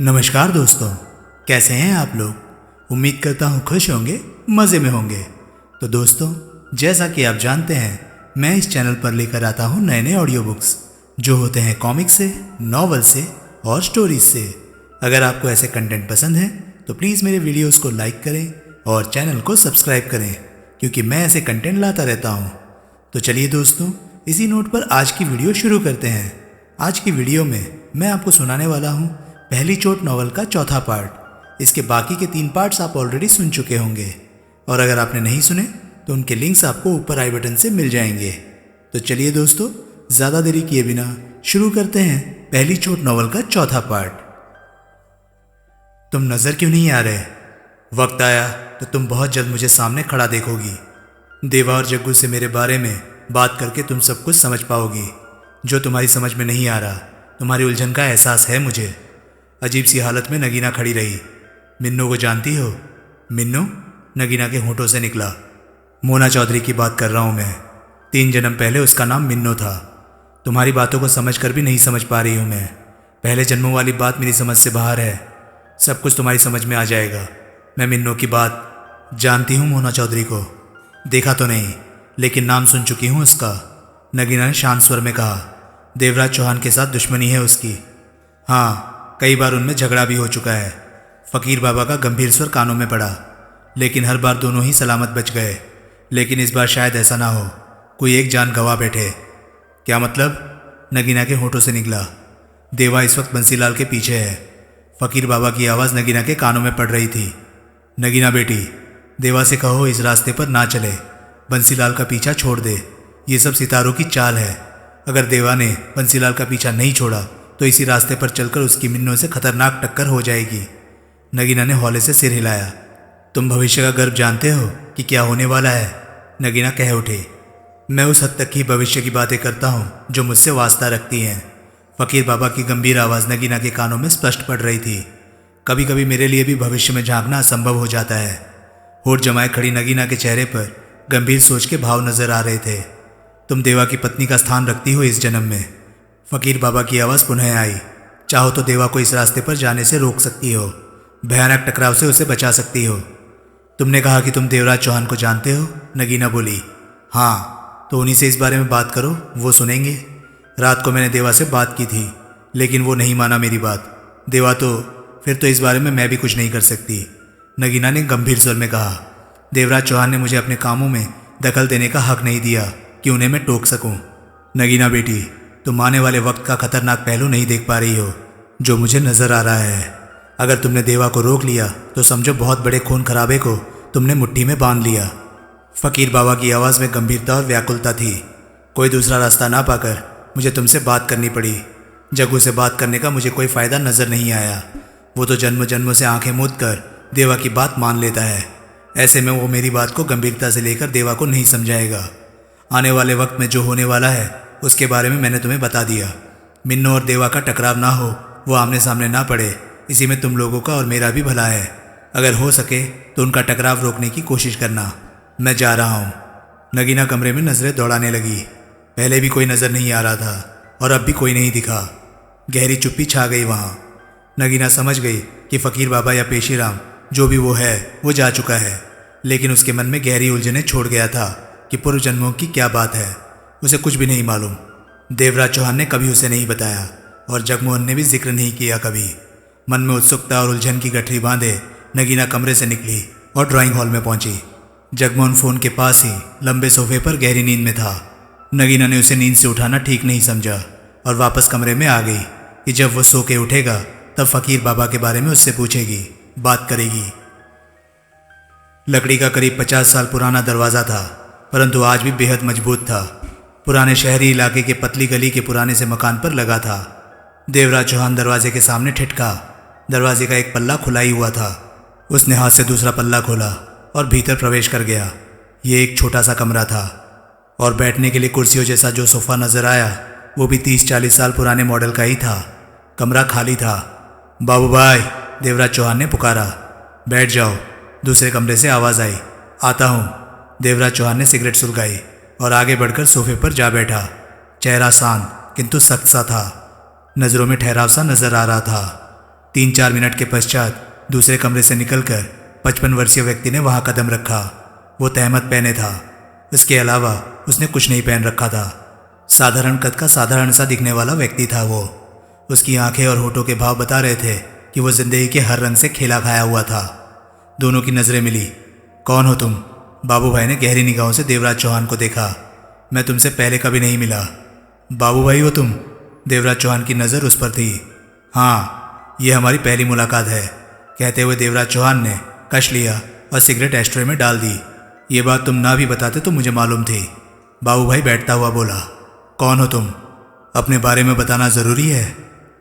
नमस्कार दोस्तों, कैसे हैं आप लोग। उम्मीद करता हूँ खुश होंगे, मज़े में होंगे। तो दोस्तों, जैसा कि आप जानते हैं, मैं इस चैनल पर लेकर आता हूँ नए नए ऑडियो बुक्स जो होते हैं कॉमिक से, नॉवल से और स्टोरीज से। अगर आपको ऐसे कंटेंट पसंद है तो प्लीज़ मेरे वीडियोज़ को लाइक करें और चैनल को सब्सक्राइब करें, क्योंकि मैं ऐसे कंटेंट लाता रहता हूँ। तो चलिए दोस्तों, इसी नोट पर आज की वीडियो शुरू करते हैं। आज की वीडियो में मैं आपको सुनाने वाला हूँ पहली चोट नॉवल का चौथा पार्ट। इसके बाकी के 3 पार्ट्स आप ऑलरेडी सुन चुके होंगे, और अगर आपने नहीं सुने तो उनके लिंक्स आपको ऊपर आई बटन से मिल जाएंगे। तो चलिए दोस्तों, ज़्यादा देरी किए बिना शुरू करते हैं पहली चोट नॉवल का चौथा पार्ट। तुम नज़र क्यों नहीं आ रहे? वक्त आया तो तुम बहुत जल्द मुझे सामने खड़ा देखोगी। देवा और जग्गू से मेरे बारे में बात करके तुम सब कुछ समझ पाओगी। जो तुम्हारी समझ में नहीं आ रहा, तुम्हारी उलझन का एहसास है मुझे। अजीब सी हालत में नगीना खड़ी रही। मिन्नू को जानती हो? मिन्नू? नगीना के होंठों से निकला। मोना चौधरी की बात कर रहा हूँ मैं। 3 जन्म पहले उसका नाम मिन्नू था। तुम्हारी बातों को समझ कर भी नहीं समझ पा रही हूँ मैं। पहले जन्मों वाली बात मेरी समझ से बाहर है। सब कुछ तुम्हारी समझ में आ जाएगा। मैं मिन्नू की बात जानती हूँ। मोना चौधरी को देखा तो नहीं, लेकिन नाम सुन चुकी हूँ उसका। नगीना ने शांत स्वर में कहा। देवराज चौहान के साथ दुश्मनी है उसकी। हाँ, कई बार उनमें झगड़ा भी हो चुका है। फकीर बाबा का गंभीर स्वर कानों में पड़ा, लेकिन हर बार दोनों ही सलामत बच गए। लेकिन इस बार शायद ऐसा ना हो, कोई एक जान गंवा बैठे। क्या मतलब? नगीना के होठों से निकला। देवा इस वक्त बंसीलाल के पीछे है। फकीर बाबा की आवाज़ नगीना के कानों में पड़ रही थी। नगीना बेटी, देवा से कहो इस रास्ते पर ना चले, बंसीलाल का पीछा छोड़ दे। ये सब सितारों की चाल है। अगर देवा ने बंसीलाल का पीछा नहीं छोड़ा तो इसी रास्ते पर चलकर उसकी मिन्नों से खतरनाक टक्कर हो जाएगी। नगीना ने हौले से सिर हिलाया। तुम भविष्य का गर्भ जानते हो कि क्या होने वाला है? नगीना कह उठे। मैं उस हद तक ही भविष्य की बातें करता हूँ जो मुझसे वास्ता रखती हैं। फकीर बाबा की गंभीर आवाज़ नगीना के कानों में स्पष्ट पड़ रही थी। कभी कभी मेरे लिए भी भविष्य में झांकना असंभव हो जाता है। होठ जमाए खड़ी नगीना के चेहरे पर गंभीर सोच के भाव नजर आ रहे थे। तुम देवा की पत्नी का स्थान रखती हो इस जन्म में। फकीर बाबा की आवाज़ पुनः आई। चाहो तो देवा को इस रास्ते पर जाने से रोक सकती हो, भयानक टकराव से उसे बचा सकती हो। तुमने कहा कि तुम देवराज चौहान को जानते हो? नगीना बोली। हाँ, तो उन्हीं से इस बारे में बात करो, वो सुनेंगे। रात को मैंने देवा से बात की थी, लेकिन वो नहीं माना मेरी बात। देवा तो फिर तो इस बारे में मैं भी कुछ नहीं कर सकती। नगीना ने गंभीर स्वर में कहा। देवराज चौहान ने मुझे अपने कामों में दखल देने का हक नहीं दिया कि उन्हें मैं टोक सकूं। नगीना बेटी, तुम आने वाले वक्त का खतरनाक पहलू नहीं देख पा रही हो जो मुझे नजर आ रहा है। अगर तुमने देवा को रोक लिया तो समझो बहुत बड़े खून खराबे को तुमने मुट्ठी में बांध लिया। फकीर बाबा की आवाज़ में गंभीरता और व्याकुलता थी। कोई दूसरा रास्ता ना पाकर मुझे तुमसे बात करनी पड़ी। जग्गू से बात करने का मुझे कोई फ़ायदा नज़र नहीं आया। वो तो जन्म जन्मों से आंखें मूंद कर देवा की बात मान लेता है। ऐसे में वो मेरी बात को गंभीरता से लेकर देवा को नहीं समझाएगा। आने वाले वक्त में जो होने वाला है उसके बारे में मैंने तुम्हें बता दिया। मिन्नू और देवा का टकराव ना हो, वो आमने सामने ना पड़े, इसी में तुम लोगों का और मेरा भी भला है। अगर हो सके तो उनका टकराव रोकने की कोशिश करना। मैं जा रहा हूँ। नगीना कमरे में नज़रें दौड़ाने लगी। पहले भी कोई नज़र नहीं आ रहा था और अब भी कोई नहीं दिखा। गहरी चुप्पी छा गई वहाँ। नगीना समझ गई कि फकीर बाबा या पेशीराम जो भी वो है वो जा चुका है, लेकिन उसके मन में गहरी उलझने छोड़ गया था कि पूर्व जन्मों की क्या बात है। उसे कुछ भी नहीं मालूम। देवराज चौहान ने कभी उसे नहीं बताया और जगमोहन ने भी जिक्र नहीं किया कभी। मन में उत्सुकता और उलझन की गठरी बांधे नगीना कमरे से निकली और ड्राइंग हॉल में पहुंची। जगमोहन फोन के पास ही लंबे सोफे पर गहरी नींद में था। नगीना ने उसे नींद से उठाना ठीक नहीं समझा और वापस कमरे में आ गई कि जब वो सो के उठेगा तब फकीर बाबा के बारे में उससे पूछेगी, बात करेगी। लकड़ी का करीब 50 साल पुराना दरवाज़ा था, परंतु आज भी बेहद मजबूत था। पुराने शहरी इलाके के पतली गली के पुराने से मकान पर लगा था। देवराज चौहान दरवाजे के सामने ठिठका। दरवाजे का एक पल्ला खुला ही हुआ था। उसने हाथ से दूसरा पल्ला खोला और भीतर प्रवेश कर गया। ये एक छोटा सा कमरा था और बैठने के लिए कुर्सियों जैसा जो सोफ़ा नज़र आया वो भी 30-40 साल पुराने मॉडल का ही था। कमरा खाली था। बाबू भाई, देवराज चौहान ने पुकारा। बैठ जाओ। दूसरे कमरे से आवाज़ आई। आता हूँ। देवराज चौहान ने सिगरेट सुलगाई और आगे बढ़कर सोफे पर जा बैठा। चेहरा शांत किंतु सख्त सा था। नज़रों में ठहराव सा नजर आ रहा था। 3-4 मिनट के पश्चात दूसरे कमरे से निकलकर 55 वर्षीय व्यक्ति ने वहां कदम रखा। वो तहमत पहने था। इसके अलावा उसने कुछ नहीं पहन रखा था। साधारण कद का साधारण सा दिखने वाला व्यक्ति था वो। उसकी आंखें और होठों के भाव बता रहे थे कि वो जिंदगी के हर रंग से खेला खाया हुआ था। दोनों की नजरें मिली। कौन हो तुम? बाबू भाई ने गहरी निगाहों से देवराज चौहान को देखा। मैं तुमसे पहले कभी नहीं मिला। बाबू भाई हो तुम? देवराज चौहान की नज़र उस पर थी। हाँ, ये हमारी पहली मुलाकात है, कहते हुए देवराज चौहान ने कश लिया और सिगरेट एस्ट्रे में डाल दी। ये बात तुम ना भी बताते तो मुझे मालूम थी। बाबू भाई बैठता हुआ बोला। कौन हो तुम? अपने बारे में बताना ज़रूरी है?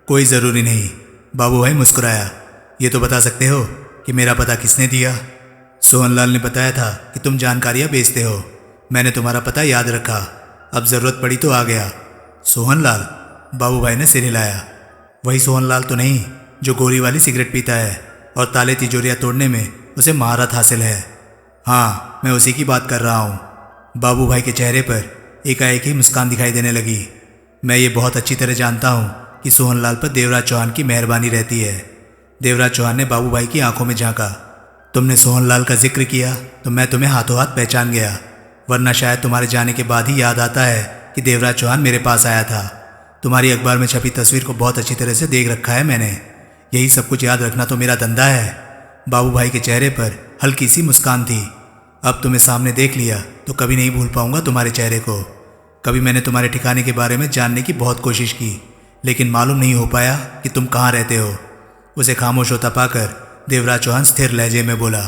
कोई ज़रूरी नहीं। बाबू भाई मुस्कुराया। ये तो बता सकते हो कि मेरा पता किसने दिया? सोहनलाल ने बताया था कि तुम जानकारियाँ बेचते हो। मैंने तुम्हारा पता याद रखा, अब ज़रूरत पड़ी तो आ गया। सोहनलाल? बाबू भाई ने सिर हिलाया। वही सोहनलाल तो नहीं जो गोली वाली सिगरेट पीता है और ताले तिजोरियाँ तोड़ने में उसे महारत हासिल है? हाँ, मैं उसी की बात कर रहा हूँ। बाबू भाई के चेहरे पर एकाएक ही मुस्कान दिखाई देने लगी। मैं ये बहुत अच्छी तरह जानता हूँ कि सोहनलाल पर देवराज चौहान की मेहरबानी रहती है। देवराज चौहान ने बाबू भाई की आंखों में झांका। तुमने सोहनलाल का जिक्र किया तो मैं तुम्हें हाथों हाथ पहचान गया, वरना शायद तुम्हारे जाने के बाद ही याद आता है कि देवराज चौहान मेरे पास आया था। तुम्हारी अखबार में छपी तस्वीर को बहुत अच्छी तरह से देख रखा है मैंने। यही सब कुछ याद रखना तो मेरा धंधा है। बाबू भाई के चेहरे पर हल्की सी मुस्कान थी। अब तुम्हें सामने देख लिया तो कभी नहीं भूल पाऊंगा तुम्हारे चेहरे को। कभी मैंने तुम्हारे ठिकाने के बारे में जानने की बहुत कोशिश की, लेकिन मालूम नहीं हो पाया कि तुम कहाँ रहते हो। उसे खामोश होता पाकर देवराज चौहान स्थिर लहजे में बोला।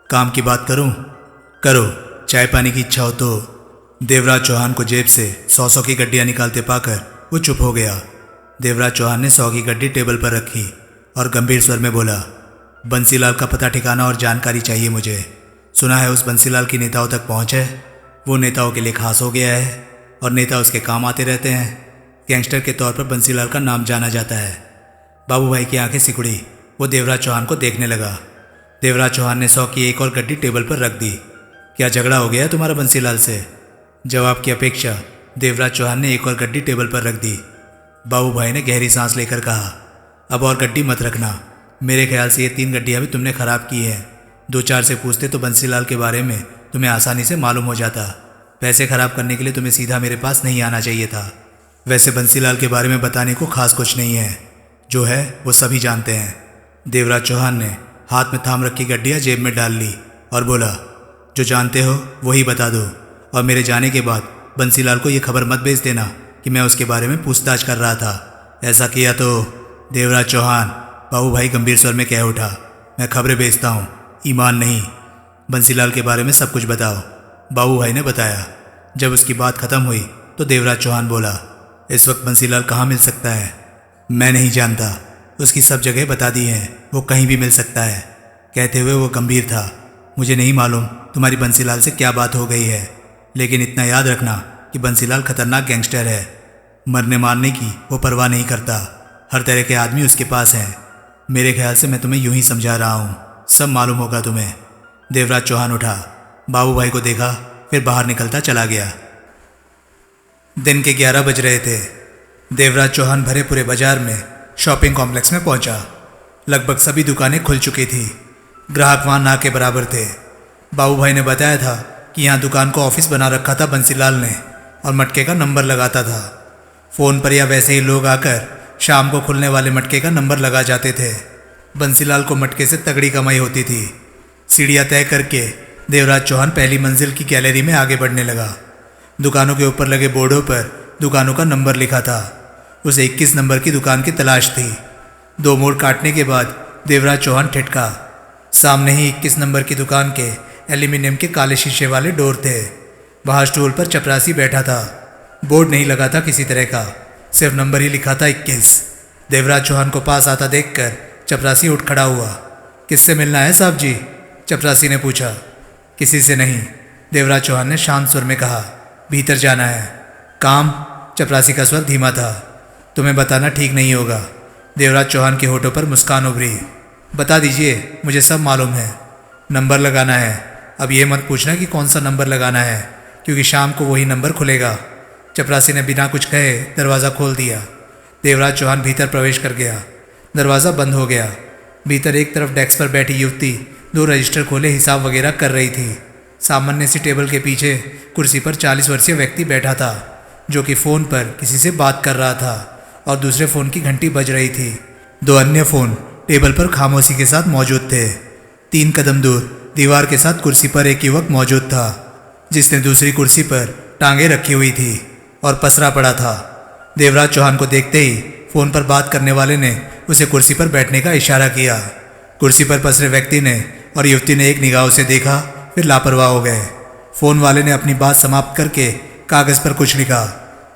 काम की बात करूं? करो, चाय पानी की इच्छा हो तो। देवराज चौहान को जेब से 100 की गड्डियाँ निकालते पाकर वो चुप हो गया। देवराज चौहान ने 100 की गड्डी टेबल पर रखी और गंभीर स्वर में बोला। बंसीलाल का पता ठिकाना और जानकारी चाहिए मुझे। सुना है उस बंसीलाल की नेताओं तक पहुँच है। वो नेताओं के लिए खास हो गया है और नेता उसके काम आते रहते हैं। गैंगस्टर के तौर पर बंसीलाल का नाम जाना जाता है। बाबू भाई की आंखें सिकुड़ी। वो देवराज चौहान को देखने लगा। देवराज चौहान ने 100 की एक और गड्डी टेबल पर रख दी। क्या झगड़ा हो गया तुम्हारा बंसीलाल से? जवाब की अपेक्षा देवराज चौहान ने एक और गड्डी टेबल पर रख दी। बाबू भाई ने गहरी सांस लेकर कहा, अब और गड्डी मत रखना। मेरे ख्याल से ये 3 गड्डियाँ भी तुमने ख़राब की हैं। 2-4 से पूछते तो बंसीलाल के बारे में तुम्हें आसानी से मालूम हो जाता। पैसे खराब करने के लिए तुम्हें सीधा मेरे पास नहीं आना चाहिए था। वैसे बंसीलाल के बारे में बताने को खास कुछ नहीं है, जो है वो सभी जानते हैं। देवराज चौहान ने हाथ में थाम रखी गड्डियाँ जेब में डाल ली और बोला, जो जानते हो वही बता दो, और मेरे जाने के बाद बंसीलाल को ये खबर मत भेज देना कि मैं उसके बारे में पूछताछ कर रहा था। ऐसा किया तो। देवराज चौहान, बाबू भाई गंभीर स्वर में कह उठा, मैं खबरें भेजता हूँ, ईमान नहीं। बंसीलाल के बारे में सब कुछ बताओ। बाबू भाई ने बताया। जब उसकी बात खत्म हुई तो देवराज चौहान बोला, इस वक्त बंसीलाल कहाँ मिल सकता है? मैं नहीं जानता। उसकी सब जगह बता दी हैं, वो कहीं भी मिल सकता है। कहते हुए वो गंभीर था। मुझे नहीं मालूम तुम्हारी बंसीलाल से क्या बात हो गई है, लेकिन इतना याद रखना कि बंसीलाल खतरनाक गैंगस्टर है। मरने मारने की वो परवाह नहीं करता। हर तरह के आदमी उसके पास हैं। मेरे ख्याल से मैं तुम्हें यूं ही समझा रहा हूँ, सब मालूम होगा तुम्हें। देवराज चौहान उठा, बाबू भाई को देखा, फिर बाहर निकलता चला गया। दिन के 11 बज रहे थे। देवराज चौहान भरे पूरे बाजार में शॉपिंग कॉम्प्लेक्स में पहुंचा। लगभग सभी दुकानें खुल चुकी थी। ग्राहक वहां ना के बराबर थे। बाबू भाई ने बताया था कि यहाँ दुकान को ऑफिस बना रखा था बंसीलाल ने, और मटके का नंबर लगाता था। फ़ोन पर या वैसे ही लोग आकर शाम को खुलने वाले मटके का नंबर लगा जाते थे। बंसीलाल को मटके से तगड़ी कमाई होती थी। सीढ़ियाँ तय करके देवराज चौहान पहली मंजिल की गैलरी में आगे बढ़ने लगा। दुकानों के ऊपर लगे बोर्डों पर दुकानों का नंबर लिखा था। उसे 21 नंबर की दुकान की तलाश थी। 2 मोड़ काटने के बाद देवराज चौहान ठिठका। सामने ही 21 नंबर की दुकान के एल्यूमिनियम के काले शीशे वाले डोर थे। वहाँ स्टूल पर चपरासी बैठा था। बोर्ड नहीं लगा था किसी तरह का, सिर्फ नंबर ही लिखा था 21। देवराज चौहान को पास आता देखकर चपरासी उठ खड़ा हुआ। किससे मिलना है साहब जी? चपरासी ने पूछा। किसी से नहीं, देवराज चौहान ने शांत स्वर में कहा। भीतर जाना है। काम? चपरासी का स्वर धीमा था। तुम्हें बताना ठीक नहीं होगा। देवराज चौहान के होठों पर मुस्कान उभरी। बता दीजिए, मुझे सब मालूम है। नंबर लगाना है। अब ये मत पूछना कि कौन सा नंबर लगाना है, क्योंकि शाम को वही नंबर खुलेगा। चपरासी ने बिना कुछ कहे दरवाज़ा खोल दिया। देवराज चौहान भीतर प्रवेश कर गया। दरवाज़ा बंद हो गया। भीतर एक तरफ डेस्क पर बैठी युवती 2 रजिस्टर खोले हिसाब वगैरह कर रही थी। सामान्य सी टेबल के पीछे कुर्सी पर 40 वर्षीय व्यक्ति बैठा था, जो कि फ़ोन पर किसी से बात कर रहा था और दूसरे फ़ोन की घंटी बज रही थी। 2 अन्य फ़ोन टेबल पर खामोशी के साथ मौजूद थे। 3 कदम दूर दीवार के साथ कुर्सी पर एक युवक मौजूद था, जिसने दूसरी कुर्सी पर टांगें रखी हुई थी और पसरा पड़ा था। देवराज चौहान को देखते ही फ़ोन पर बात करने वाले ने उसे कुर्सी पर बैठने का इशारा किया। कुर्सी पर पसरे व्यक्ति ने और युवती ने एक निगाह उसे देखा, फिर लापरवाह हो गए। फ़ोन वाले ने अपनी बात समाप्त करके कागज़ पर कुछ लिखा।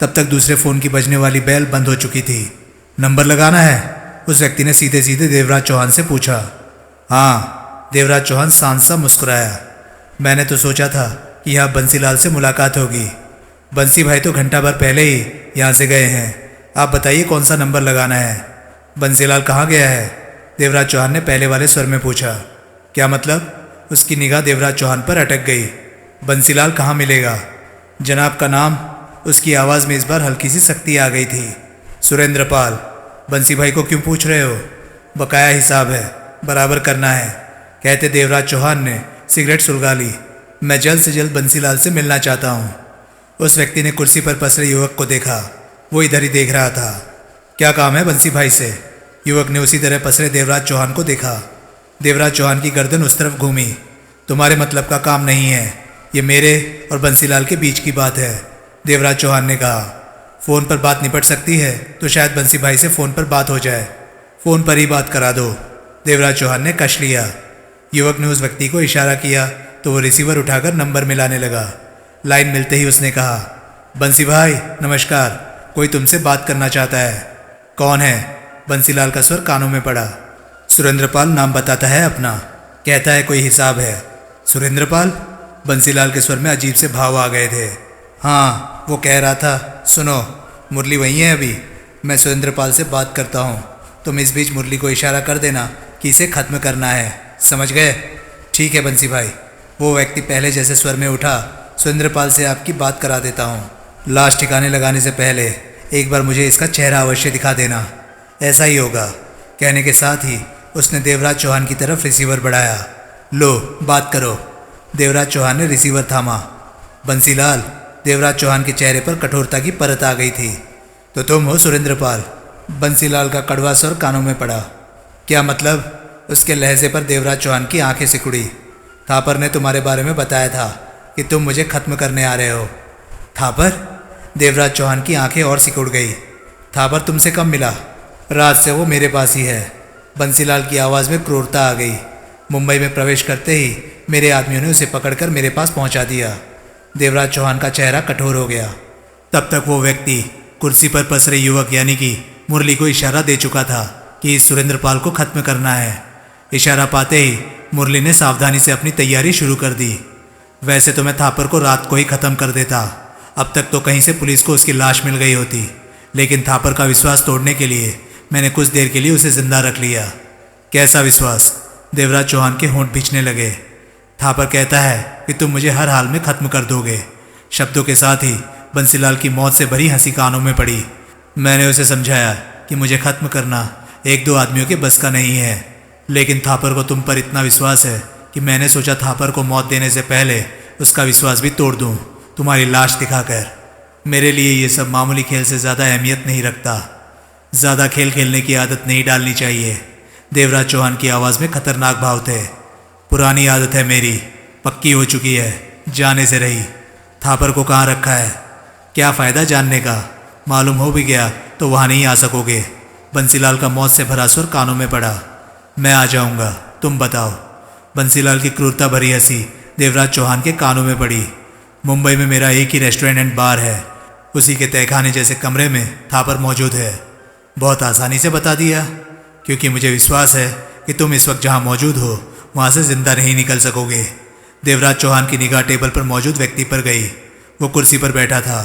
तब तक दूसरे फ़ोन की बजने वाली बेल बंद हो चुकी थी। नंबर लगाना है? उस व्यक्ति ने सीधे सीधे देवराज चौहान से पूछा। हाँ, देवराज चौहान शांत सा मुस्कुराया। मैंने तो सोचा था कि यहाँ बंसीलाल से मुलाकात होगी। बंसी भाई तो घंटा भर पहले ही यहाँ से गए हैं। आप बताइए कौन सा नंबर लगाना है? बंसीलाल कहाँ गया है? देवराज चौहान ने पहले वाले स्वर में पूछा। क्या मतलब? उसकी निगाह देवराज चौहान पर अटक गई। बंसीलाल कहाँ मिलेगा? जनाब का नाम? उसकी आवाज़ में इस बार हल्की सी सख्ती आ गई थी। सुरेंद्र पाल। बंसी भाई को क्यों पूछ रहे हो? बकाया हिसाब है, बराबर करना है, कहते देवराज चौहान ने सिगरेट सुलगा ली। मैं जल्द से जल्द बंसीलाल से मिलना चाहता हूँ। उस व्यक्ति ने कुर्सी पर पसरे युवक को देखा। वो इधर ही देख रहा था। क्या काम है बंसी भाई से? युवक ने उसी तरह पसरे देवराज चौहान को देखा। देवराज चौहान की गर्दन उस तरफ घूमी। तुम्हारे मतलब का काम नहीं है, ये मेरे और बंसीलाल के बीच की बात है, देवराज चौहान ने कहा। फ़ोन पर बात निपट सकती है तो शायद बंसी भाई से फ़ोन पर बात हो जाए। फ़ोन पर ही बात करा दो, देवराज चौहान ने कश लिया। युवक ने उस व्यक्ति को इशारा किया तो वो रिसीवर उठाकर नंबर मिलाने लगा। लाइन मिलते ही उसने कहा, बंसी भाई नमस्कार, कोई तुमसे बात करना चाहता है। कौन है? बंसीलाल का स्वर कानों में पड़ा। सुरेंद्रपाल नाम बताता है अपना, कहता है कोई हिसाब है। सुरेंद्रपाल? बंसीलाल के स्वर में अजीब से भाव आ गए थे। हाँ, वो कह रहा था। सुनो, मुरली वहीं है अभी, मैं सुरेंद्रपाल से बात करता हूँ। तुम इस बीच मुरली को इशारा कर देना कि इसे ख़त्म करना है, समझ गए? ठीक है बंसी भाई। वो व्यक्ति पहले जैसे स्वर में उठा। सुरेंद्रपाल से आपकी बात करा देता हूँ। लाश ठिकाने लगाने से पहले एक बार मुझे इसका चेहरा अवश्य दिखा देना। ऐसा ही होगा, कहने के साथ ही उसने देवराज चौहान की तरफ रिसीवर बढ़ाया। लो बात करो। देवराज चौहान ने रिसीवर थामा। बंसीलाल? देवराज चौहान के चेहरे पर कठोरता की परत आ गई थी। तो तुम हो सुरेंद्रपाल? बंसीलाल का कड़वा स्वर कानों में पड़ा। क्या मतलब? उसके लहजे पर देवराज चौहान की आंखें सिकुड़ी। थापर ने तुम्हारे बारे में बताया था कि तुम मुझे खत्म करने आ रहे हो। थापर? देवराज चौहान की आंखें और सिकुड़ गई। थापर तुमसे कब मिला? रात से वो मेरे पास ही है। बंसीलाल की आवाज़ में क्रूरता आ गई। मुंबई में प्रवेश करते ही मेरे आदमियों ने उसे पकड़कर मेरे पास पहुंचा दिया। देवराज चौहान का चेहरा कठोर हो गया। तब तक वो व्यक्ति कुर्सी पर पसरे युवक यानी कि मुरली को इशारा दे चुका था कि इस सुरेंद्रपाल को खत्म करना है। इशारा पाते ही मुरली ने सावधानी से अपनी तैयारी शुरू कर दी। वैसे तो मैं थापर को रात को ही ख़त्म कर देता, अब तक तो कहीं से पुलिस को उसकी लाश मिल गई होती, लेकिन थापर का विश्वास तोड़ने के लिए मैंने कुछ देर के लिए उसे जिंदा रख लिया। कैसा विश्वास? देवराज चौहान के होंठ भींचने लगे। थापर कहता है कि तुम मुझे हर हाल में ख़त्म कर दोगे। शब्दों के साथ ही बंसीलाल की मौत से भरी हंसी कानों में पड़ी। मैंने उसे समझाया कि मुझे ख़त्म करना 1-2 आदमियों के बस का नहीं है, लेकिन थापर को तुम पर इतना विश्वास है कि मैंने सोचा थापर को मौत देने से पहले उसका विश्वास भी तोड़ दूं, तुम्हारी लाश दिखाकर। मेरे लिए ये सब मामूली खेल से ज़्यादा अहमियत नहीं रखता। ज़्यादा खेल खेलने की आदत नहीं डालनी चाहिए। देवराज चौहान की आवाज़ में खतरनाक भाव थे। पुरानी आदत है मेरी, पक्की हो चुकी है, जाने से रही। थापर को कहाँ रखा है? क्या फ़ायदा जानने का? मालूम हो भी गया तो वहाँ नहीं आ सकोगे। बंसीलाल का मौत से भरा स्वर कानों में पड़ा। मैं आ जाऊँगा, तुम बताओ। बंसीलाल की क्रूरता भरी हंसी देवराज चौहान के कानों में पड़ी। मुंबई में मेरा एक ही रेस्टोरेंट एंड बार है, उसी के तहखाने जैसे कमरे में थापर मौजूद है। बहुत आसानी से बता दिया, क्योंकि मुझे विश्वास है कि तुम इस वक्त जहाँ मौजूद हो वहाँ से जिंदा नहीं निकल सकोगे। देवराज चौहान की निगाह टेबल पर मौजूद व्यक्ति पर गई। वो कुर्सी पर बैठा था,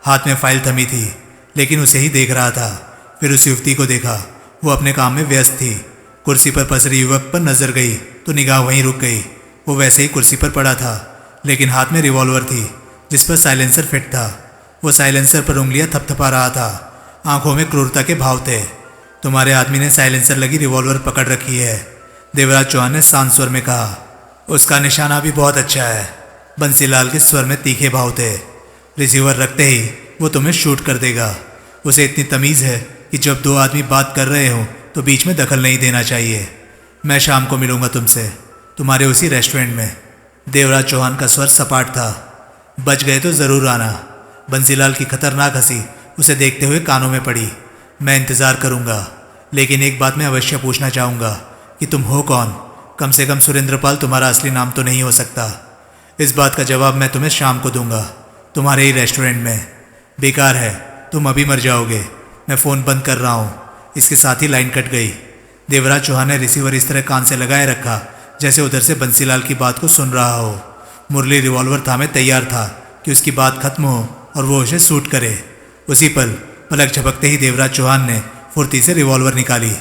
हाथ में फाइल थमी थी, लेकिन उसे ही देख रहा था। फिर उस युवती को देखा, वो अपने काम में व्यस्त थी। कुर्सी पर पसरे युवक पर नजर गई तो निगाह वहीं रुक गई। वो वैसे ही कुर्सी पर पड़ा था, लेकिन हाथ में रिवॉल्वर थी जिस पर साइलेंसर फिट था। वो साइलेंसर पर उंगलियां थपथपा रहा था। आंखों में क्रूरता के भाव थे। तुम्हारे आदमी ने साइलेंसर लगी रिवॉल्वर पकड़ रखी है, देवराज चौहान ने शांत स्वर में कहा। उसका निशाना भी बहुत अच्छा है। बंसीलाल के स्वर में तीखे भाव थे। रिसीवर रखते ही वो तुम्हें शूट कर देगा। उसे इतनी तमीज़ है कि जब दो आदमी बात कर रहे हो तो बीच में दखल नहीं देना चाहिए। मैं शाम को मिलूंगा तुमसे, तुम्हारे उसी रेस्टोरेंट में। देवराज चौहान का स्वर सपाट था। बच गए तो ज़रूर आना। बंसीलाल की खतरनाक हंसी उसे देखते हुए कानों में पड़ी। मैं इंतज़ार करूंगा, लेकिन एक बात मैं अवश्य पूछना चाहूँगा कि तुम हो कौन? कम से कम सुरेंद्रपाल तुम्हारा असली नाम तो नहीं हो सकता। इस बात का जवाब मैं तुम्हें शाम को दूंगा, तुम्हारे ही रेस्टोरेंट में। बेकार है, तुम अभी मर जाओगे। मैं फ़ोन बंद कर रहा हूँ। इसके साथ ही लाइन कट गई। देवराज चौहान ने रिसीवर इस तरह कान से लगाए रखा जैसे उधर से बंसीलाल की बात को सुन रहा हो। मुरली रिवॉल्वर थामे तैयार था कि उसकी बात खत्म हो और वो उसे शूट करे। उसी पल पलक झपकते ही देवराज चौहान ने फुर्ती से रिवॉल्वर निकाली।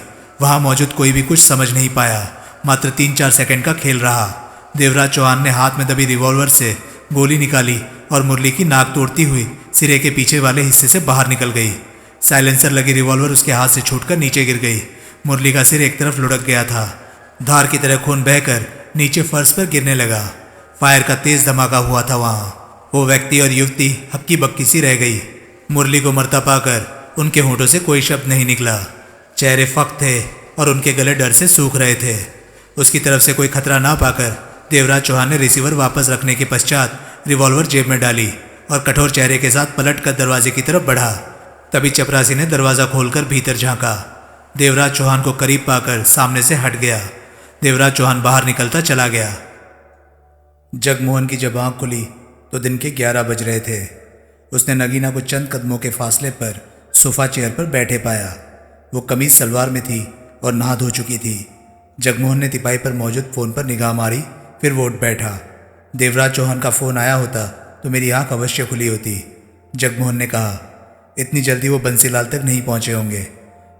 वहाँ मौजूद कोई भी कुछ समझ नहीं पाया। मात्र 3-4 सेकंड का खेल रहा। देवराज चौहान ने हाथ में दबी रिवॉल्वर से गोली निकाली और मुरली की नाक तोड़ती हुई सिरे के पीछे वाले हिस्से से बाहर निकल गई। साइलेंसर लगी रिवॉल्वर उसके हाथ से छूटकर नीचे गिर गई। मुरली का सिर एक तरफ लुढ़क गया था। धार की तरह खून बहकर नीचे फर्श पर गिरने लगा। फायर का तेज धमाका हुआ था वहाँ। वो व्यक्ति और युवती हक्की बक्की सी रह गई। मुरली को मरता पाकर उनके होठों से कोई शब्द नहीं निकला। चेहरे फक थे और उनके गले डर से सूख रहे थे। उसकी तरफ से कोई खतरा ना पाकर देवराज चौहान ने रिसीवर वापस रखने के पश्चात रिवॉल्वर जेब में डाली और कठोर चेहरे के साथ पलट कर दरवाजे की तरफ बढ़ा। तभी चपरासी ने दरवाज़ा खोलकर भीतर झांका। देवराज चौहान को करीब पाकर सामने से हट गया। देवराज चौहान बाहर निकलता चला गया। जगमोहन की जब आँख खुली तो दिन के 11 बज रहे थे। उसने नगीना को चंद कदमों के फासले पर सोफा चेयर पर बैठे पाया। वो कमीज सलवार में थी और नहा धो चुकी थी। जगमोहन ने तिपाई पर मौजूद फ़ोन पर निगाह मारी, फिर वो उठ बैठा। देवराज चौहान का फ़ोन आया होता तो मेरी आंख अवश्य खुली होती, जगमोहन ने कहा। इतनी जल्दी वो बंसीलाल तक नहीं पहुंचे होंगे।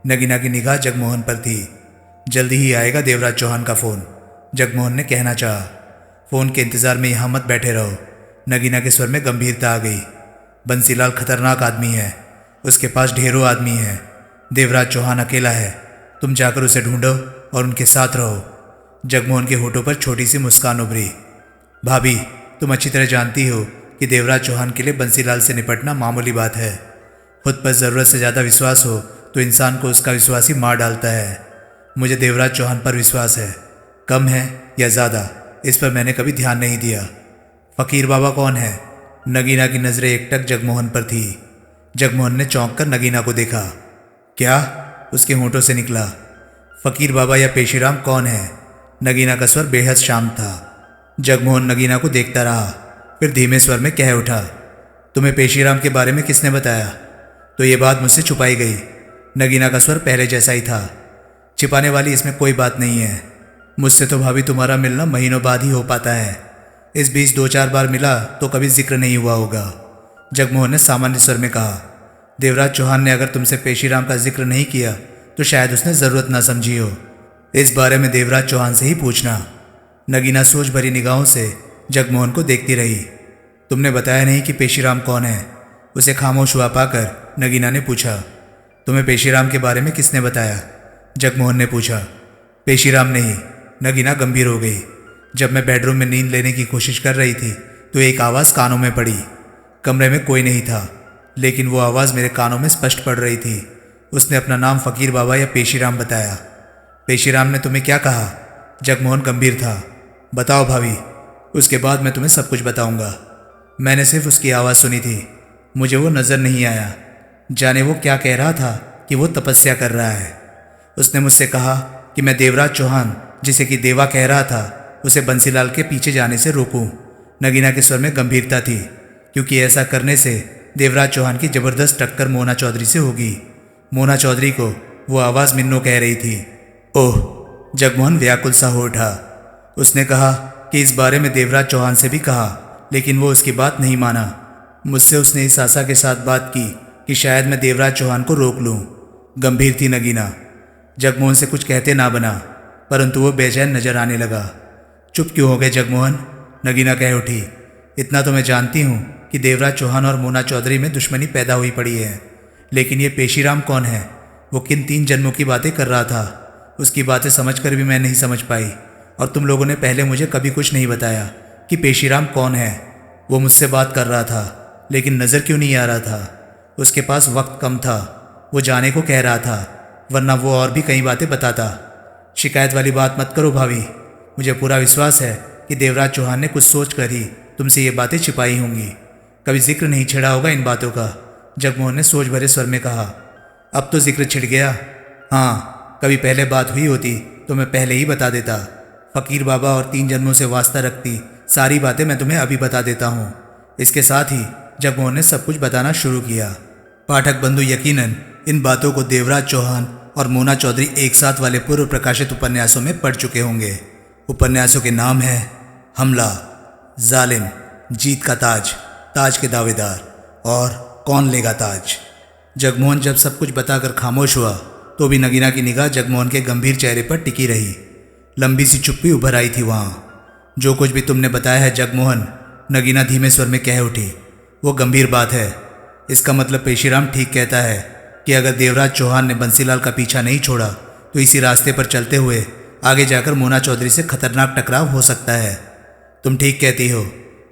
नगीना की निगाह जगमोहन पर थी। जल्दी ही आएगा देवराज चौहान का फ़ोन, जगमोहन ने कहना चाहा। फ़ोन के इंतज़ार में यहाँ मत बैठे रहो। नगीना के स्वर में गंभीरता आ गई। बंसीलाल खतरनाक आदमी है, उसके पास ढेरों आदमी हैं। देवराज चौहान अकेला है। तुम जाकर उसे ढूंढो और उनके साथ रहो। जगमोहन के होठों पर छोटी सी मुस्कान उभरी। भाभी, तुम अच्छी तरह जानती हो कि देवराज चौहान के लिए बंसीलाल से निपटना मामूली बात है। खुद पर ज़रूरत से ज़्यादा विश्वास हो तो इंसान को उसका विश्वास ही मार डालता है। मुझे देवराज चौहान पर विश्वास है। कम है या ज़्यादा, इस पर मैंने कभी ध्यान नहीं दिया। फ़कीर बाबा कौन है? नगीना की नज़रें एकटक जगमोहन पर थी। जगमोहन ने चौंक कर नगीना को देखा। क्या? उसके होंठों से निकला। फ़कीर बाबा या पेशीराम कौन है? नगीना का स्वर बेहद शांत था। जगमोहन नगीना को देखता रहा, फिर धीमे स्वर में कह उठा, तुम्हें पेशीराम के बारे में किसने बताया? तो ये बात मुझसे छुपाई गई। नगीना का स्वर पहले जैसा ही था। छिपाने वाली इसमें कोई बात नहीं है। मुझसे तो भाभी तुम्हारा मिलना महीनों बाद ही हो पाता है। इस बीच 2-4 बार मिला तो कभी जिक्र नहीं हुआ होगा, जगमोहन ने सामान्य स्वर में कहा। देवराज चौहान ने अगर तुमसे पेशीराम का जिक्र नहीं किया तो शायद उसने ज़रूरत ना समझी हो। इस बारे में देवराज चौहान से ही पूछना। नगीना सोच भरी निगाहों से जगमोहन को देखती रही। तुमने बताया नहीं कि पेशीराम कौन है? उसे खामोश हुआ पाकर नगीना ने पूछा। तुम्हें पेशीराम के बारे में किसने बताया? जगमोहन ने पूछा। पेशीराम नहीं, नगीना गंभीर हो गई। जब मैं बेडरूम में नींद लेने की कोशिश कर रही थी तो एक आवाज़ कानों में पड़ी। कमरे में कोई नहीं था, लेकिन वो आवाज़ मेरे कानों में स्पष्ट पड़ रही थी। उसने अपना नाम फ़कीर बाबा या पेशीराम बताया। पेशीराम ने तुम्हें क्या कहा? जगमोहन गंभीर था। बताओ भाभी, उसके बाद मैं तुम्हें सब कुछ बताऊंगा। मैंने सिर्फ उसकी आवाज़ सुनी थी, मुझे वो नज़र नहीं आया। जाने वो क्या कह रहा था कि वो तपस्या कर रहा है। उसने मुझसे कहा कि मैं देवराज चौहान, जिसे कि देवा कह रहा था, उसे बंसीलाल के पीछे जाने से रोकूं। नगीना के स्वर में गंभीरता थी, क्योंकि ऐसा करने से देवराज चौहान की ज़बरदस्त टक्कर मोना चौधरी से होगी। मोना चौधरी को वो आवाज़ मिन्नो कह रही थी। ओह! जगमोहन व्याकुल सा हो उठा। उसने कहा कि इस बारे में देवराज चौहान से भी कहा, लेकिन वो उसकी बात नहीं माना। मुझसे उसने इस आशा के साथ बात की कि शायद मैं देवराज चौहान को रोक लूं। गंभीर थी नगीना। जगमोहन से कुछ कहते ना बना, परंतु वो बेचैन नजर आने लगा। चुप क्यों हो गए जगमोहन? नगीना कह उठी। इतना तो मैं जानती हूँ कि देवराज चौहान और मोना चौधरी में दुश्मनी पैदा हुई पड़ी है, लेकिन ये पेशीराम कौन है? वो किन 3 जन्मों की बातें कर रहा था, उसकी बातें समझकर भी मैं नहीं समझ पाई। और तुम लोगों ने पहले मुझे कभी कुछ नहीं बताया कि पेशीराम कौन है। वो मुझसे बात कर रहा था, लेकिन नज़र क्यों नहीं आ रहा था। उसके पास वक्त कम था, वो जाने को कह रहा था, वरना वो और भी कई बातें बताता। शिकायत वाली बात मत करो भाभी, मुझे पूरा विश्वास है कि देवराज चौहान ने कुछ सोच कर ही तुमसे ये बातें छिपाई होंगी। कभी जिक्र नहीं छिड़ा होगा इन बातों का, जगमोहन ने सोच भरे स्वर में कहा। अब तो जिक्र छिड़ गया। हाँ, कभी पहले बात हुई होती तो मैं पहले ही बता देता। फकीर बाबा और 3 जन्मों से वास्ता रखती सारी बातें मैं तुम्हें अभी बता देता हूँ। इसके साथ ही जगमोहन ने सब कुछ बताना शुरू किया। पाठक बंधु यकीनन इन बातों को देवराज चौहान और मोना चौधरी एक साथ वाले पूर्व प्रकाशित उपन्यासों में पढ़ चुके होंगे। उपन्यासों के नाम है हमला, जालिम, जीत का ताज, ताज के दावेदार और कौन लेगा ताज। जगमोहन जब सब कुछ बताकर खामोश हुआ तो भी नगीना की निगाह जगमोहन के गंभीर चेहरे पर टिकी रही। लंबी सी चुप्पी उभर आई थी वहाँ। जो कुछ भी तुमने बताया है जगमोहन, नगीना धीमे स्वर में कह उठी, वो गंभीर बात है। इसका मतलब पेशीराम ठीक कहता है कि अगर देवराज चौहान ने बंसीलाल का पीछा नहीं छोड़ा तो इसी रास्ते पर चलते हुए आगे जाकर मोना चौधरी से खतरनाक टकराव हो सकता है। तुम ठीक कहती हो,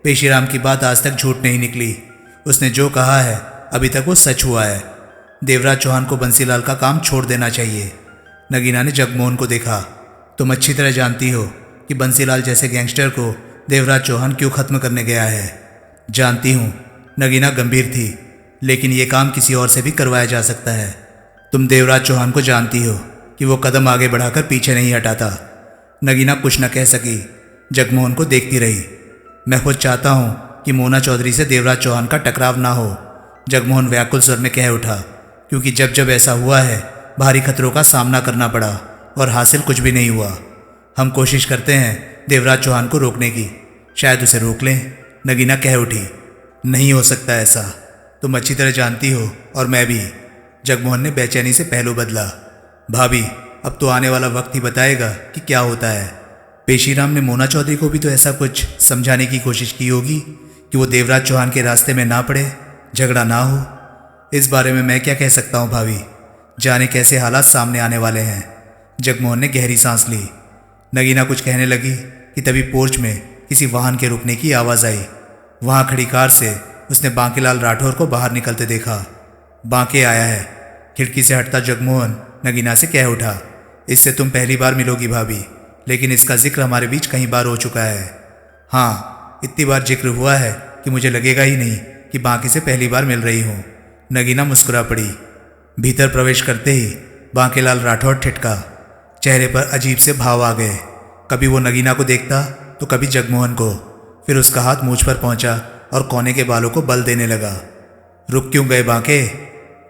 पेशीराम की बात आज तक झूठ नहीं निकली। उसने जो कहा है अभी तक वो सच हुआ है। देवराज चौहान को बंसीलाल का काम छोड़ देना चाहिए। नगीना ने जगमोहन को देखा। तुम अच्छी तरह जानती हो कि बंसीलाल जैसे गैंगस्टर को देवराज चौहान क्यों खत्म करने गया है। जानती हूँ, नगीना गंभीर थी, लेकिन ये काम किसी और से भी करवाया जा सकता है। तुम देवराज चौहान को जानती हो कि वो कदम आगे बढ़ाकर पीछे नहीं हटाता। नगीना कुछ न कह सकी, जगमोहन को देखती रही। मैं खुद चाहता हूँ कि मोना चौधरी से देवराज चौहान का टकराव ना हो, जगमोहन व्याकुल स्वर में कह उठा, क्योंकि जब जब ऐसा हुआ है भारी खतरों का सामना करना पड़ा और हासिल कुछ भी नहीं हुआ। हम कोशिश करते हैं देवराज चौहान को रोकने की, शायद उसे रोक लें। नगीना कह उठी, नहीं हो सकता ऐसा, तुम अच्छी तरह जानती हो और मैं भी। जगमोहन ने बेचैनी से पहलू बदला। भाभी, अब तो आने वाला वक्त ही बताएगा कि क्या होता है। पेशीराम ने मोना चौधरी को भी तो ऐसा कुछ समझाने की कोशिश की होगी कि वो देवराज चौहान के रास्ते में ना पड़े, झगड़ा ना हो। इस बारे में मैं क्या कह सकता हूँ भाभी, जाने कैसे हालात सामने आने वाले हैं। जगमोहन ने गहरी सांस ली। नगीना कुछ कहने लगी कि तभी पोर्च में किसी वाहन के रुकने की आवाज़ आई। वहाँ खड़ी कार से उसने बांकेलाल राठौर को बाहर निकलते देखा। बांके आया है। खिड़की से हटता जगमोहन नगीना से कह उठा, इससे तुम पहली बार मिलोगी भाभी, लेकिन इसका जिक्र हमारे बीच कई बार हो चुका है। हाँ, इतनी बार जिक्र हुआ है कि मुझे लगेगा ही नहीं कि बांके से पहली बार मिल रही हूँ। नगीना मुस्कुरा पड़ी। भीतर प्रवेश करते ही बांकेलाल राठौर ठिठका। चेहरे पर अजीब से भाव आ गए। कभी वो नगीना को देखता तो कभी जगमोहन को। फिर उसका हाथ मूंछ पर पहुंचा और कोने के बालों को बल देने लगा। रुक क्यों गए बांके?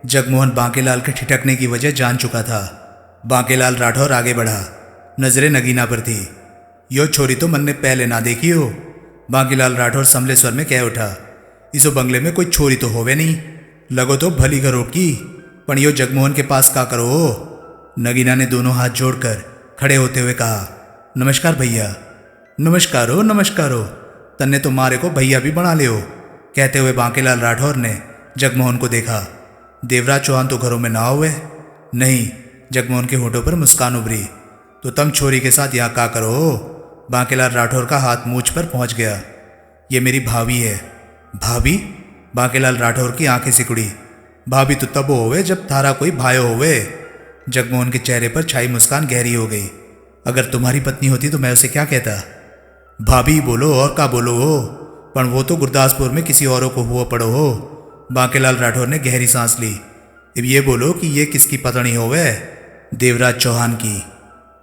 जगमोहन बांकेलाल के ठिठकने की वजह जान चुका था। बांकेलाल राठौर आगे बढ़ा। नजरें नगीना पर थी। यो छोरी तो मन ने पहले ना देखी हो। बांकेलाल राठौर संभले स्वर में कह उठा, इस बंगले में कोई छोरी तो होवे नहीं, लगो तो भली घरों की, पण यो जगमोहन के पास का करो हो। नगीना ने दोनों हाथ जोड़कर खड़े होते हुए कहा, नमस्कार भैया। नमस्कारो नमस्कारो, तन्ने तो मारे को भैया भी बना ले हो। कहते हुए बांकेलाल राठौर ने जगमोहन को देखा। देवराज चौहान तो घरों में ना हुए? नहीं। जगमोहन के होठों पर मुस्कान उभरी। तो तुम छोरी के साथ यहाँ का करो हो? बांकेलाल राठौर का हाथ मूंछ पर पहुंच गया। ये मेरी भाभी है। भाभी? बांकेलाल राठौर की आंखें सिकुड़ी। भाभी तो तब होवे जब थारा कोई भायो होवे। जगमोहन के चेहरे पर छाई मुस्कान गहरी हो गई। अगर तुम्हारी पत्नी होती तो मैं उसे क्या कहता? भाभी बोलो और का बोलो हो, पर वो तो गुरदासपुर में किसी औरों को हुआ पड़ो हो। बांकेलाल राठौर ने गहरी सांस ली। अब ये बोलो कि ये किसकी पत्नी होवे? देवराज चौहान की।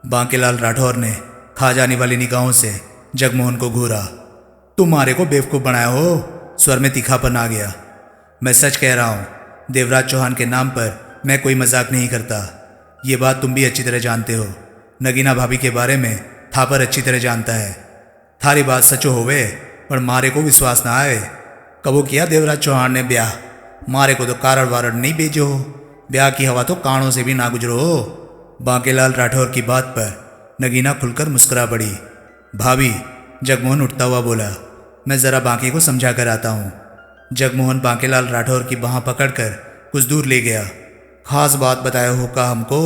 बांकेलाल राठौर ने खा जाने वाली निगाहों से जगमोहन को घूरा। तुम्हारे को बेवकूफ़ बनाया हो? स्वर में तीखापन आ गया। मैं सच कह रहा हूँ, देवराज चौहान के नाम पर मैं कोई मजाक नहीं करता। ये बात तुम भी अच्छी तरह जानते हो। नगीना भाभी के बारे में थापर अच्छी तरह जानता है। थारी बात सचो होवे पर मारे को विश्वास ना आए। कबो किया देवराज चौहान ने ब्याह? मारे को तो कारण वारण नहीं भेजो हो। ब्याह की हवा तो कानों से भी ना गुजरो हो। बांकेलाल राठौर की बात पर नगीना खुलकर मुस्कुरा पड़ी। भाभी, जगमोहन उठता हुआ बोला, मैं ज़रा बांके को समझा कर आता हूँ। जगमोहन बांकेलाल राठौर की बाँह पकड़कर कुछ दूर ले गया। खास बात बताया हो का हमको।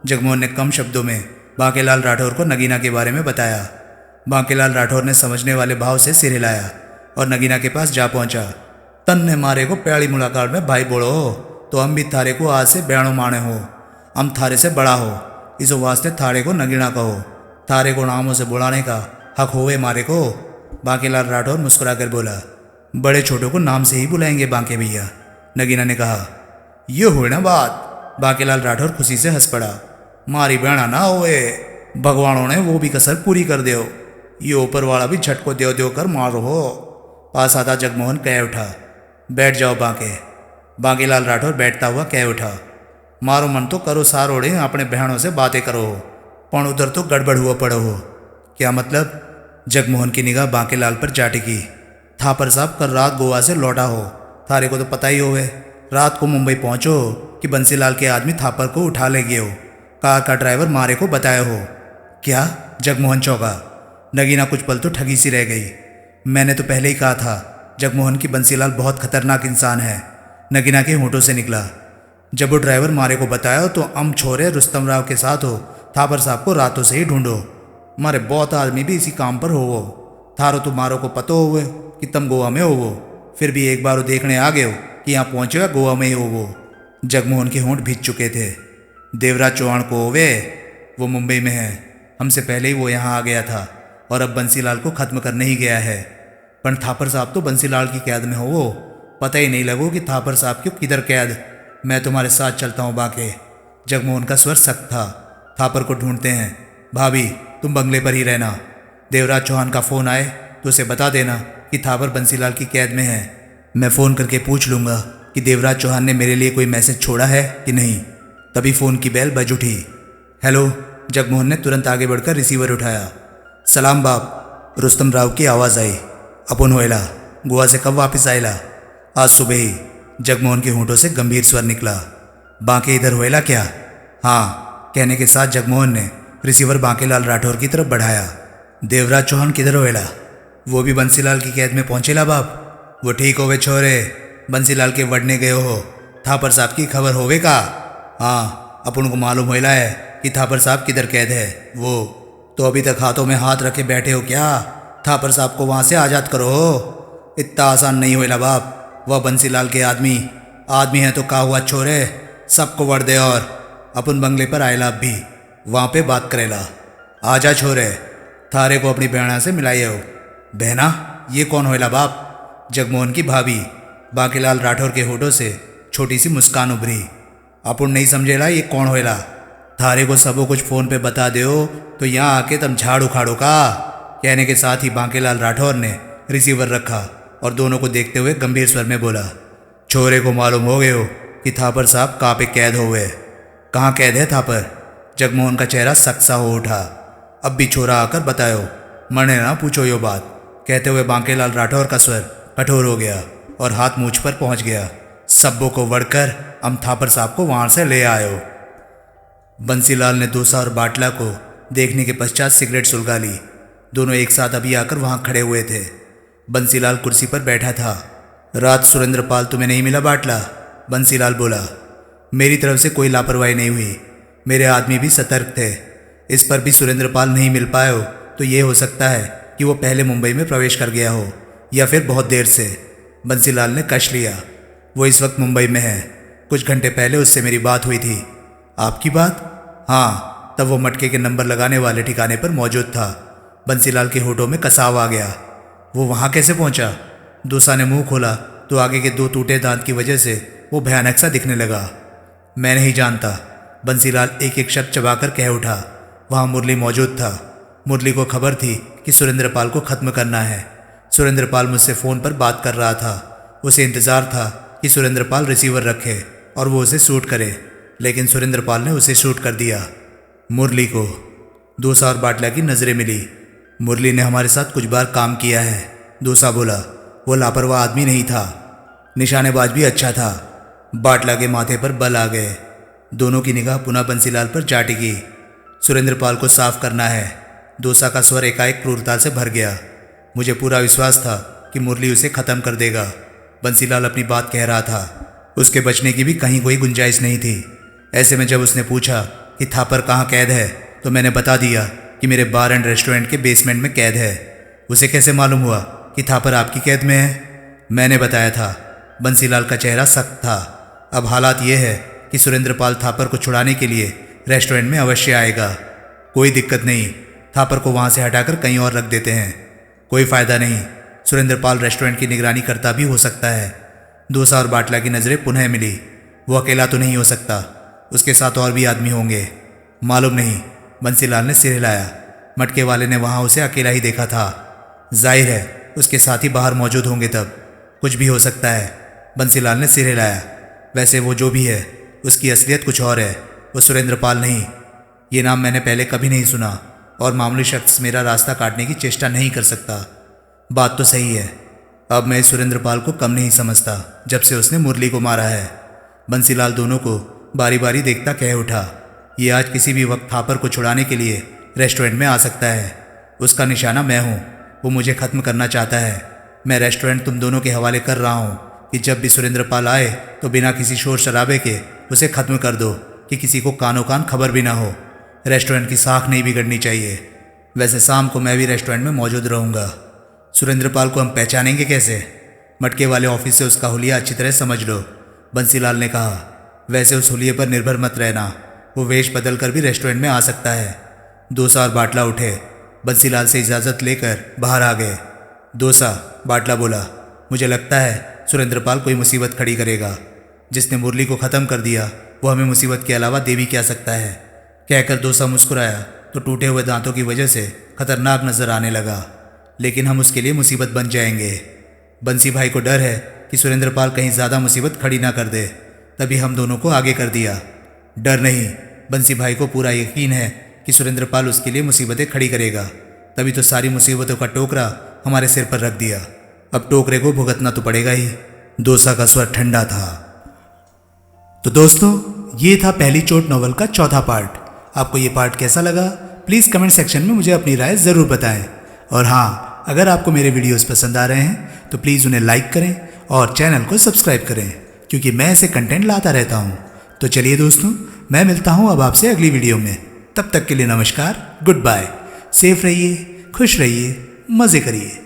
जगमोहन ने कम शब्दों में बांकेलाल राठौर को नगीना के बारे में बताया। बांकेलाल राठौर ने समझने वाले भाव से सिर हिलाया और नगीना के पास जा पहुंचा। तन ने मारे को प्यारी मुलाकात में भाई बोलो तो हम भी थारे को आज से बयाणो माने हो। हम थारे से बड़ा हो, इस वास्ते थारे को नगीना कहो। थारे को नामों से बुलाने का हक होवे मारे को। बांकेलाल राठौर मुस्कुरा कर बोला, बड़े छोटों को नाम से ही बुलाएंगे बांके भैया। नगीना ने कहा, ये हुई ना बात। बांकेलाल राठौर खुशी से हंस पड़ा। मारी बहना ना होए, भगवानों ने वो भी कसर पूरी कर दो। ये ऊपर वाला भी झटको देव देव कर मारो हो। पास आता जगमोहन कह उठा, बैठ जाओ बांके। बांकेलाल राठौर बैठता हुआ कह उठा, मारो मन तो करो सारोड़े, अपने बहनों से बातें करो हो, पण उधर तो गड़बड़ हुआ पड़ो हो। क्या मतलब? जगमोहन की निगाह बांकेलाल पर जा टिकी। थापर साहब कल रात गोवा से लौटा हो, थारे को तो पता ही होवे। रात को मुंबई पहुंचो कि बंसीलाल के आदमी थापर को उठा ले गए हो। कार का ड्राइवर मारे को बताया हो। क्या? जगमोहन चौंका। नगीना कुछ पल तो ठगी सी रह गई। मैंने तो पहले ही कहा था जगमोहन की बंसीलाल बहुत खतरनाक इंसान है। नगीना के होंठों से निकला। जब वो ड्राइवर मारे को बताया तो हम छोरे रुस्तम राव के साथ हो, थापर साहब को रातों से ही ढूंढो। मारे बहुत आदमी भी इसी काम पर हो वो। थारो तो मारो को पतो हुए कि तुम गोवा में हो वो, फिर भी एक बार वो देखने आ गए हो कि यहाँ पहुँचे या गोवा में ही हो वो। जगमोहन के होंठ भीग चुके थे। देवराज चौहान को होवे, वो मुंबई में है। हमसे पहले ही वो यहाँ आ गया था और अब बंसीलाल को खत्म करने ही गया है। पर थापर साहब तो बंसीलाल की कैद में हो वो, पता ही नहीं लगो कि थापर साहब क्यों किधर कैद। मैं तुम्हारे साथ चलता हूँ बाके। जगमोहन का स्वर सख्त था। थापर को ढूंढते हैं। भाभी तुम बंगले पर ही रहना। देवराज चौहान का फ़ोन आए तो उसे बता देना कि थापर बंसीलाल की कैद में है। मैं फ़ोन करके पूछ लूँगा कि देवराज चौहान ने मेरे लिए कोई मैसेज छोड़ा है कि नहीं। तभी फ़ोन की बेल बज उठी। हेलो। जगमोहन ने तुरंत आगे बढ़कर रिसीवर उठाया। सलाम बाप। रुस्तम राव की आवाज़ आई। अपन होएला, गोवा से कब वापस आएला? आज सुबह ही। जगमोहन के होंठों से गंभीर स्वर निकला। बांके इधर होएला क्या? हाँ, कहने के साथ जगमोहन ने रिसीवर बांकेलाल राठौर की तरफ बढ़ाया। देवराज चौहान किधर होएला? वो भी बंसीलाल की कैद में पहुंचेला बाप। वो ठीक होवे छोरे, बंसीलाल के वड़ने गए हो। थापर साहब की खबर होवे का? हाँ, अपन को मालूम होएला है कि थापर साहब किधर कैद है। वो तो अभी तक हाथों में हाथ रखे बैठे हो क्या? थापर साहब को वहाँ से आज़ाद करो। इतना आसान नहीं होएला बाप। वह बंसीलाल के आदमी है तो का हुआ छोरे, सबको वड़ दे और अपन बंगले पर आएला। अब भी वहाँ पे बात करेला। आजा छोरे, थारे को अपनी बहना से मिलाइए हो। बहना? ये कौन होएला बाप? जगमोहन की भाभी। बांकेलाल राठौर के होठों से छोटी सी मुस्कान उभरी। अपन नहीं समझेला ये कौन होएला? थारे को सबो कुछ फ़ोन पे बता दो तो यहाँ आके तुम झाड़ उखाड़ो का। कहने के साथ ही बांकेलाल राठौर ने रिसीवर रखा और दोनों को देखते हुए गंभीर स्वर में बोला, छोरे को मालूम हो गए हो कि थापर साहब कहाँ पे कैद हो गए? कहाँ कैद है थापर? जगमोहन का चेहरा सख्त सा हो उठा। अब भी छोरा आकर बतायो, मरने ना पूछो यो बात। कहते हुए बांकेलाल राठौर का स्वर कठोर हो गया और हाथ मूंछ पर पहुंच गया। सब्बों को वड़कर हम थापर साहब को वहां से ले आयो। बंसीलाल ने दूसा और बाटला को देखने के पश्चात सिगरेट सुलगा ली। दोनों एक साथ अभी आकर वहां खड़े हुए थे। बंसीलाल कुर्सी पर बैठा था। रात सुरेंद्र पाल तुम्हें नहीं मिला बाटला? बंसीलाल बोला। मेरी तरफ से कोई लापरवाही नहीं हुई, मेरे आदमी भी सतर्क थे। इस पर भी सुरेंद्र पाल नहीं मिल पाए हो तो ये हो सकता है कि वो पहले मुंबई में प्रवेश कर गया हो या फिर बहुत देर से। बंसीलाल ने कश लिया। वो इस वक्त मुंबई में है। कुछ घंटे पहले उससे मेरी बात हुई थी। आपकी बात? हाँ, तब वो मटके के नंबर लगाने वाले ठिकाने पर मौजूद था। बंसीलाल के होठों में कसाव आ गया। वो वहाँ कैसे पहुँचा? दूसा ने मुंह खोला तो आगे के 2 टूटे दांत की वजह से वो भयानक सा दिखने लगा। मैं नहीं जानता। बंसीलाल एक एक शब्द चबाकर कह उठा। वहाँ मुरली मौजूद था। मुरली को खबर थी कि सुरेंद्र पाल को ख़त्म करना है। सुरेंद्र पाल मुझसे फ़ोन पर बात कर रहा था। उसे इंतज़ार था कि सुरेंद्र पाल रिसीवर रखे और वो उसे शूट करे, लेकिन सुरेंद्र पाल ने उसे शूट कर दिया। मुरली को दूसा और बाटला की नज़रें मिली। मुरली ने हमारे साथ कुछ बार काम किया है, दूसा बोला। वो लापरवाह आदमी नहीं था, निशानेबाज भी अच्छा था। बाटला के माथे पर बल आ गए। दोनों की निगाह पुनः बंसीलाल पर जा टिकी। सुरेंद्र पाल को साफ करना है। दूसा का स्वर एकाएक क्रूरता से भर गया। मुझे पूरा विश्वास था कि मुरली उसे ख़त्म कर देगा। बंसीलाल अपनी बात कह रहा था उसके बचने की भी कहीं कोई गुंजाइश नहीं थी। ऐसे में जब उसने पूछा कि थापर कहाँ कैद है तो मैंने बता दिया कि मेरे बार एंड रेस्टोरेंट के बेसमेंट में कैद है। उसे कैसे मालूम हुआ कि थापर आपकी कैद में है? मैंने बताया था। बंसीलाल का चेहरा सख्त था। अब हालात ये है कि सुरेंद्रपाल थापर को छुड़ाने के लिए रेस्टोरेंट में अवश्य आएगा। कोई दिक्कत नहीं, थापर को वहाँ से हटाकर कहीं और रख देते हैं। कोई फ़ायदा नहीं, सुरेंद्रपाल रेस्टोरेंट की निगरानी करता भी हो सकता है। दोसा और बाटला की नज़रें पुनः मिली। वो अकेला तो नहीं हो सकता, उसके साथ और भी आदमी होंगे। मालूम नहीं, बंसीलाल ने सिर हिलाया। मटके वाले ने वहाँ उसे अकेला ही देखा था। जाहिर है उसके साथी बाहर मौजूद होंगे, तब कुछ भी हो सकता है। बंसीलाल ने सिर हिलाया। वैसे वो जो भी है उसकी असलियत कुछ और है। वो सुरेंद्रपाल नहीं। ये नाम मैंने पहले कभी नहीं सुना और मामूली शख्स मेरा रास्ता काटने की चेष्टा नहीं कर सकता। बात तो सही है। अब मैं सुरेंद्रपाल को कम नहीं समझता जब से उसने मुरली को मारा है। बंसीलाल दोनों को बारी बारी देखता कह उठा, ये आज किसी भी वक्त थापर को छुड़ाने के लिए रेस्टोरेंट में आ सकता है। उसका निशाना मैं हूँ। वो मुझे ख़त्म करना चाहता है। मैं रेस्टोरेंट तुम दोनों के हवाले कर रहा हूँ कि जब भी सुरेंद्रपाल आए तो बिना किसी शोर शराबे के उसे ख़त्म कर दो कि किसी को कानो कान खबर भी ना हो। रेस्टोरेंट की साख नहीं बिगड़नी चाहिए। वैसे शाम को मैं भी रेस्टोरेंट में मौजूद रहूँगा। सुरेंद्रपाल को हम पहचानेंगे कैसे? मटके वाले ऑफिस से उसका हुलिया अच्छी तरह समझ लो, बंसीलाल ने कहा। वैसे उस हुलिये पर निर्भर मत रहना, वो वेश बदल कर भी रेस्टोरेंट में आ सकता है। दोसा और बाटला उठे, बंसीलाल से इजाज़त लेकर बाहर आ गए। दोसा, बाटला बोला, मुझे लगता है सुरेंद्रपाल कोई मुसीबत खड़ी करेगा। जिसने मुरली को ख़त्म कर दिया वो हमें मुसीबत के अलावा दे भी क्या सकता है। कहकर दोसा मुस्कुराया तो टूटे हुए दांतों की वजह से खतरनाक नजर आने लगा। लेकिन हम उसके लिए मुसीबत बन जाएंगे। बंसी भाई को डर है कि सुरेंद्रपाल कहीं ज़्यादा मुसीबत खड़ी ना कर दे, तभी हम दोनों को आगे कर दिया। डर नहीं, बंसी भाई को पूरा यकीन है कि सुरेंद्रपाल उसके लिए मुसीबतें खड़ी करेगा, तभी तो सारी मुसीबतों का टोकरा हमारे सिर पर रख दिया। अब टोकरे को भुगतना तो पड़ेगा ही। दोसा का स्वर ठंडा था। तो दोस्तों, ये था पहली चोट नॉवल का चौथा पार्ट। आपको ये पार्ट कैसा लगा प्लीज़ कमेंट सेक्शन में मुझे अपनी राय ज़रूर बताएं। और हाँ, अगर आपको मेरे वीडियोस पसंद आ रहे हैं तो प्लीज़ उन्हें लाइक करें और चैनल को सब्सक्राइब करें, क्योंकि मैं ऐसे कंटेंट लाता रहता हूँ। तो चलिए दोस्तों, मैं मिलता हूँ अब आपसे अगली वीडियो में। तब तक के लिए नमस्कार, गुड बाय। सेफ रहिए, खुश रहिए, मज़े करिए।